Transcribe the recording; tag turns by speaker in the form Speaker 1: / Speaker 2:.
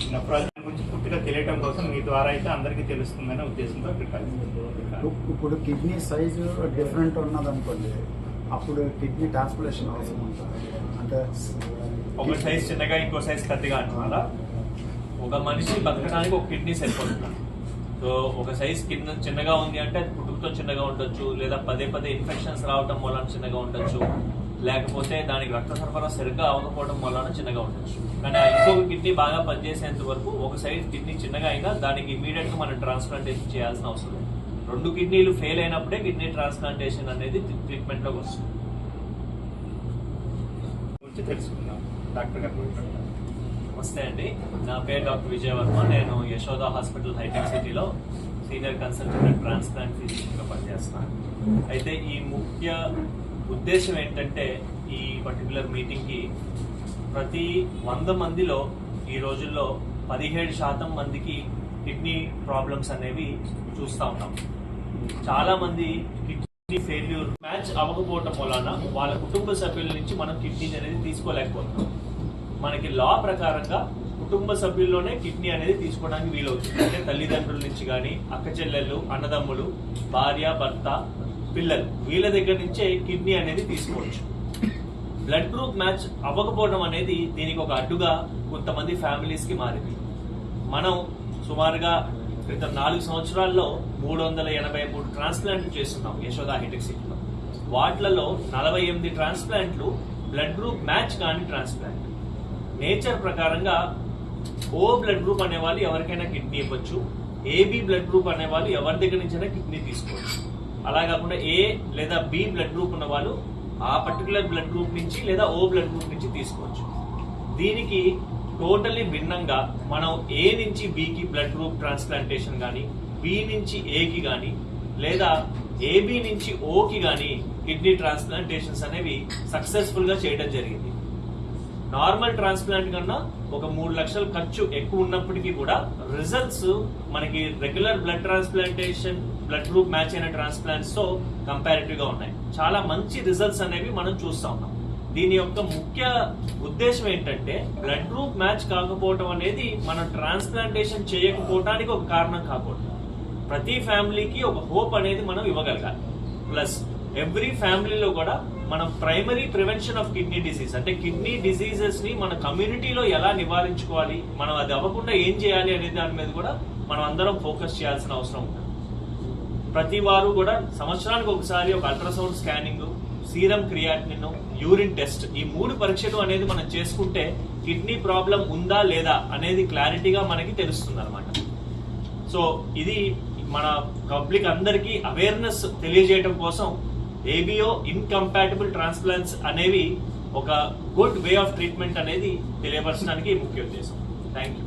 Speaker 1: వచ్చినప్పుడు దాని గురించి పూర్తిగా తెలియటం కోసం మీ ద్వారా అయితే అందరికీ తెలుస్తుందనే ఉద్దేశంతో
Speaker 2: ఇప్పుడు కిడ్నీ సైజు డిఫరెంట్ ఉన్నదనుకోండి, అప్పుడు కిడ్నీ ట్రాన్స్ప్లాంటేషన్ అవసరం ఉంటుంది. అంటే
Speaker 3: ఒక సైజ్ చిన్నగా ఇంకో సైజ్ పెద్దగా అంటున్నారా? ఒక మనిషి బతకడానికి ఒక కిడ్నీ సరిపోతుంది. సో ఒక సైజ్ కింద చిన్నగా ఉంది అంటే అది పుట్టుకతో చిన్నగా ఉండొచ్చు, లేదా పదే పదే ఇన్ఫెక్షన్స్ రావడం వలన చిన్నగా ఉండొచ్చు, లేకపోతే దానికి రక్త సరఫరా సరిగ్గా అవ్వకపోవడం వలన చిన్నగా ఉండొచ్చు. కానీ ఆ ఇంకొక కిడ్నీ బాగా పనిచేసేంత వరకు ఒక సైజ్ కిడ్నీ చిన్నగా అయినా దానికి ఇమీడియట్ గా మనం ట్రాన్స్ప్లాంటేషన్ చేయాల్సిన అవసరం లేదు. 2 కిడ్నీలు ఫెయిల్ అయినప్పుడే కిడ్నీ ట్రాన్స్ప్లాంటేషన్ అనేది ట్రీట్మెంట్ లోకి వస్తుంది.
Speaker 1: తెలుసుకుందాం డాక్టర్ గారు.
Speaker 3: నమస్తే అండి, నా పేరు డాక్టర్ విజయ వర్మ. నేను యశోద హాస్పిటల్ హైటెక్ సిటీలో సీనియర్ కన్సల్టెంట్ ట్రాన్స్ప్లాంట్ ఫిజిషియన్గా పనిచేస్తున్నాను. అయితే ఈ ముఖ్య ఉద్దేశం ఏంటంటే, ఈ పర్టికులర్ మీటింగ్కి ప్రతి 100 మందిలో ఈ రోజుల్లో 17% మందికి కిడ్నీ ప్రాబ్లమ్స్ అనేవి చూస్తూ ఉన్నాం. చాలా మంది కిడ్నీ ఫెయిల్యూర్ మ్యాచ్ అవ్వకపోవటం వలన వాళ్ళ కుటుంబ సభ్యుల నుంచి మనం కిడ్నీ అనేది తీసుకోలేకపోతున్నాం. మనకి లా ప్రకారంగా కుటుంబ సభ్యుల్లోనే కిడ్నీ అనేది తీసుకోవడానికి వీలవుతుంది. అంటే తల్లిదండ్రుల నుంచి కానీ, అక్క చెల్లెళ్ళు, అన్నదమ్ములు, భార్య, భర్త, పిల్లలు, వీళ్ళ దగ్గర నుంచే కిడ్నీ అనేది తీసుకోవచ్చు. బ్లడ్ గ్రూప్ మ్యాచ్ అవ్వకపోవడం అనేది దీనికి ఒక అడ్డుగా కొంతమంది ఫ్యామిలీస్ కి మారింది. మనం సుమారుగా క్రితం 4 సంవత్సరాల్లో 383 ట్రాన్స్ప్లాంట్లు చేస్తున్నాం యశోద హైటెక్ సిటీలో. వాటిలలో 48 ట్రాన్స్ప్లాంట్లు బ్లడ్ గ్రూప్ మ్యాచ్ కాని ట్రాన్స్ప్లాంట్. నేచర్ ప్రకారంగా ఓ బ్లడ్ గ్రూప్ అనే వాళ్ళు ఎవరికైనా కిడ్నీ ఇవ్వచ్చు, ఏబి బ్లడ్ గ్రూప్ అనే వాళ్ళు ఎవరి దగ్గర నుంచైనా కిడ్నీ తీసుకోవచ్చు. అలా కాకుండా ఏ లేదా బి బ్లడ్ గ్రూప్ ఉన్న వాళ్ళు ఆ పర్టికులర్ బ్లడ్ గ్రూప్ నుంచి లేదా ఓ బ్లడ్ గ్రూప్ నుంచి తీసుకోవచ్చు. దీనికి టోటలీ భిన్నంగా మనం ఏ నుంచి బికి బ్లడ్ గ్రూప్ ట్రాన్స్ప్లాంటేషన్ కానీ, బి నుంచి ఏకి కానీ, లేదా ఏబి నుంచి ఓకి కానీ కిడ్నీ ట్రాన్స్ప్లాంటేషన్స్ అనేవి సక్సెస్ఫుల్ గా చేయడం జరిగింది. నార్మల్ ట్రాన్స్ప్లాంట్ కన్నా ఒక 3 లక్షల ఖర్చు ఎక్కువ ఉన్నప్పటికీ కూడా రిజల్ట్స్ మనకి regular blood transplantation, blood group match అయిన ట్రాన్స్ప్లాంట్స్ తో కంపారిటివ్ గా ఉన్నాయి. చాలా మంచి రిజల్ట్స్ అనేవి మనం చూస్తా ఉన్నాం. దీని యొక్క ముఖ్య ఉద్దేశం ఏంటంటే, బ్లడ్ గ్రూప్ మ్యాచ్ కాకపోవడం అనేది మనం ట్రాన్స్ప్లాంటేషన్ చేయకపోవటానికి ఒక కారణం కాకూడదు. ప్రతి ఫ్యామిలీకి ఒక హోప్ అనేది మనం ఇవ్వగలగాలి. ప్లస్ ఎవ్రీ ఫ్యామిలీలో కూడా మనం primary prevention of kidney disease, అంటే కిడ్నీ డిసీజెస్ ని మన కమ్యూనిటీలో ఎలా నివారించుకోవాలి, మనం అది అవ్వకుండా ఏం చేయాలి అనే దాని మీద కూడా మనం అందరం ఫోకస్ చేయాల్సిన అవసరం ఉంది. ప్రతి వారు కూడా సంవత్సరానికి ఒకసారి ఒక ultrasound scanning, serum creatinine, urine test, ఈ 3 పరీక్షలు అనేది మనం చేసుకుంటే కిడ్నీ ప్రాబ్లం ఉందా లేదా అనేది క్లారిటీగా మనకి తెలుస్తుంది అనమాట. సో ఇది మన పబ్లిక్ అందరికీ అవేర్నెస్ తెలియజేయడం కోసం ఏబిఓ ఇన్కంపాటిబుల్ ట్రాన్స్ప్లాంట్స్ అనేవి ఒక గుడ్ వే ఆఫ్ ట్రీట్మెంట్ అనేది తెలియపరచడానికి ముఖ్య ఉద్దేశం. Thank you.